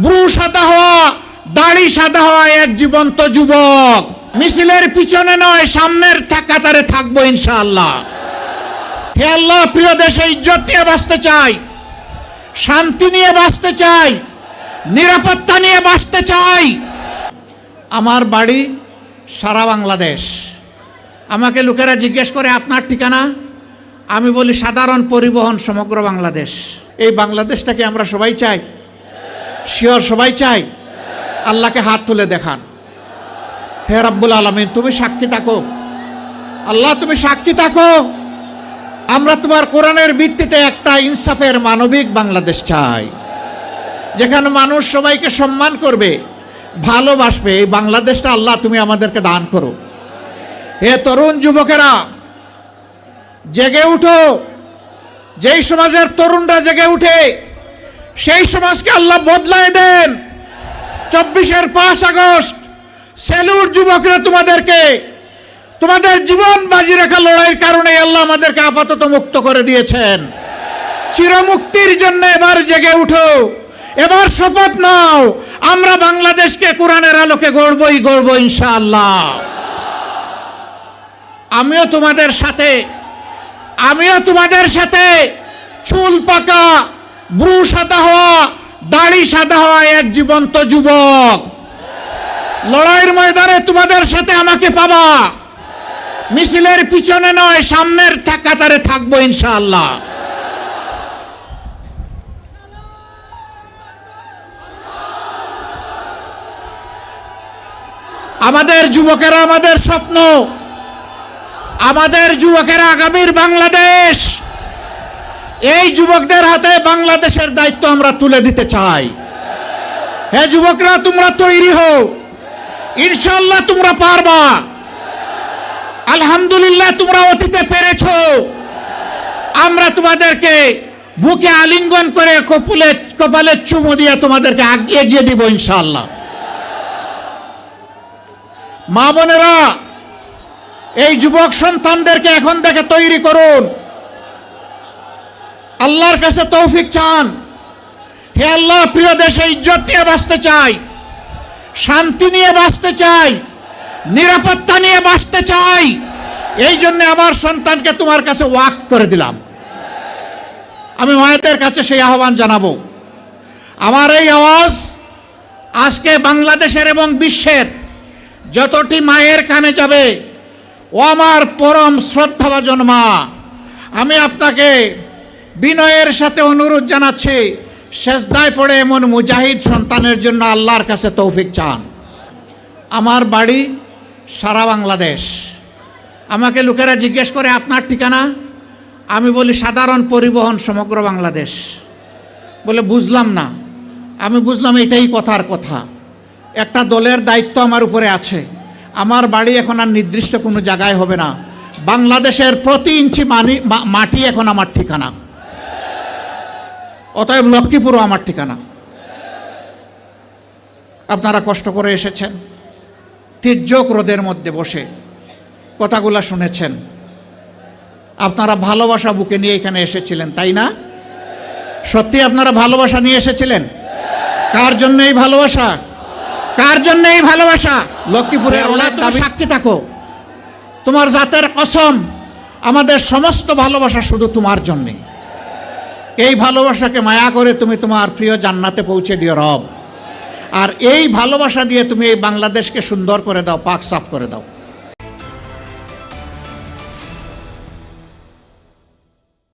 Bru সাদা হওয়া, দাড়ি সাদা হওয়া এক জীবন্ত যুবক। মিছিলের পিছনে নয়, সামনের কাতারে থাকবো ইনশাআল্লাহ। হে আল্লাহ, প্রিয় দেশে ইজ্জত নিয়ে বাঁচতে চাই, শান্তি নিয়ে বাঁচতে চাই, নিরাপত্তা নিয়ে বাঁচতে চাই। আমার বাড়ি সারা বাংলাদেশ। আমাকে লোকেরা জিজ্ঞেস করে আপনার ঠিকানা, আমি বলি সাধারণ পরিবহন সমগ্র বাংলাদেশ। এই বাংলাদেশটাকে আমরা সবাই চাই, শিওর সবাই চাই। আল্লাহকে হাত তুলে দেখান। হে রাব্বুল আলামিন, তুমি সাক্ষী থাকো। আল্লাহ, তুমি সাক্ষী থাকো। আমরা তোমার কোরআনের ভিত্তিতে একটা ইনসাফের মানবিক বাংলাদেশ চাই, যেখানে মানুষ সবাইকে সম্মান করবে, ভালোবাসবে। এই বাংলাদেশটা আল্লাহ তুমি আমাদেরকে দান করো। হে তরুণ যুবকেরা, জেগে উঠো। যেই সমাজের তরুণরা জেগে উঠে, সেই সমাজকে আল্লাহ বদলায় দেন। 24-এর 5 আগস্ট সেলুট যুবকরা, তোমাদেরকে তোমাদের জীবন বাজি রাখা লড়াইয়ের কারণে আল্লাহ আমাদেরকে আপাতত মুক্ত করে দিয়েছেন। চিরমুক্তির জন্য এবার জেগে উঠো, এবার শপথ নাও, আমরা বাংলাদেশকে কোরআনের আলোকে গড়বই গড়ব ইনশাআল্লাহ। আমিও তোমাদের সাথে চুল পাকা, ব্রু সাদা হওয়া, দাড়ি সাদা হওয়া এক জীবন্ত যুবক। লড়াইয়ের ময়দানে তোমাদের সাথে আমাকে পাবা। মিছিলের পিছনে নয়, সামনের কাতারে থাকবো ইনশাআল্লাহ। আমাদের যুবকেরা আমাদের স্বপ্ন, আমাদের যুবকেরা আগামীর বাংলাদেশ। এই যুবকদের হাতে বাংলাদেশের দায়িত্ব আমরা তুলে দিতে চাই। হে যুবকরা, তোমরা তৈরি হও, ইনশাআল্লাহ তোমরা পারবা। আলহামদুলিল্লাহ, তোমরা অতীতে পেরেছো। আমরা তোমাদেরকে বুকে আলিঙ্গন করে কপালে চুমু দিয়ে তোমাদেরকে এগিয়ে দিব ইনশাআল্লাহ। মা বোনেরা, এই যুবক সন্তানদেরকে এখন থেকে তৈরি করুন। আল্লাহর কাছে তৌফিক চান। হে আল্লাহ, প্রিয় দেশে ইজ্জত নিয়ে বাঁচতে চাই, শান্তি নিয়ে বাঁচতে চাই, নিরাপত্তা নিয়ে বাঁচতে চাই। এই জন্য আমার সন্তানকে তোমার কাছে ওয়াকফ করে দিলাম। আমি মায়েদের কাছে সেই আহ্বান জানাবো। আমার এই আওয়াজ আজকে বাংলাদেশের এবং বিশ্বের যতটি মায়ের কানে যাবে, ও আমার পরম শ্রদ্ধাভাজন মা, আমি আপনাকে বিনয়ের সাথে অনুরোধ জানাচ্ছি, সেজদায় পড়ে এমন মুজাহিদ সন্তানের জন্য আল্লাহর কাছে তৌফিক চান। আমার বাড়ি সারা বাংলাদেশ। আমাকে লোকেরা জিজ্ঞেস করে আপনার ঠিকানা, আমি বলি সাধারণ পরিবহন সমগ্র বাংলাদেশ। বলে বুঝলাম না। আমি বুঝলাম এটাই কথার কথা। একটা দলের দায়িত্ব আমার উপরে আছে। আমার বাড়ি এখন আর নির্দিষ্ট কোনো জায়গায় হবে না। বাংলাদেশের প্রতি ইঞ্চি মাটি এখন আমার ঠিকানা। অতএব লক্ষ্মীপুরও আমার ঠিকানা। আপনারা কষ্ট করে এসেছেন, তির্যক রোদের মধ্যে বসে কথাগুলা শুনেছেন। আপনারা ভালোবাসা বুকে নিয়ে এখানে এসেছিলেন, তাই না? সত্যি আপনারা ভালোবাসা নিয়ে এসেছিলেন? কার জন্য এই ভালোবাসা? কার জন্য এই ভালোবাসা? লক্ষ্মীপুরের আল্লাহ, তুমি সাক্ষী থাকো। তোমার জাতের কসম, আমাদের সমস্ত ভালোবাসা শুধু তোমার জন্যে। এই ভালোবাসাকে মায়া করে তুমি তোমার প্রিয় জান্নাতে পৌঁছে দিও রব। আর এই ভালোবাসা দিয়ে তুমি এই বাংলাদেশকে সুন্দর করে দাও, পাক সাফ করে দাও।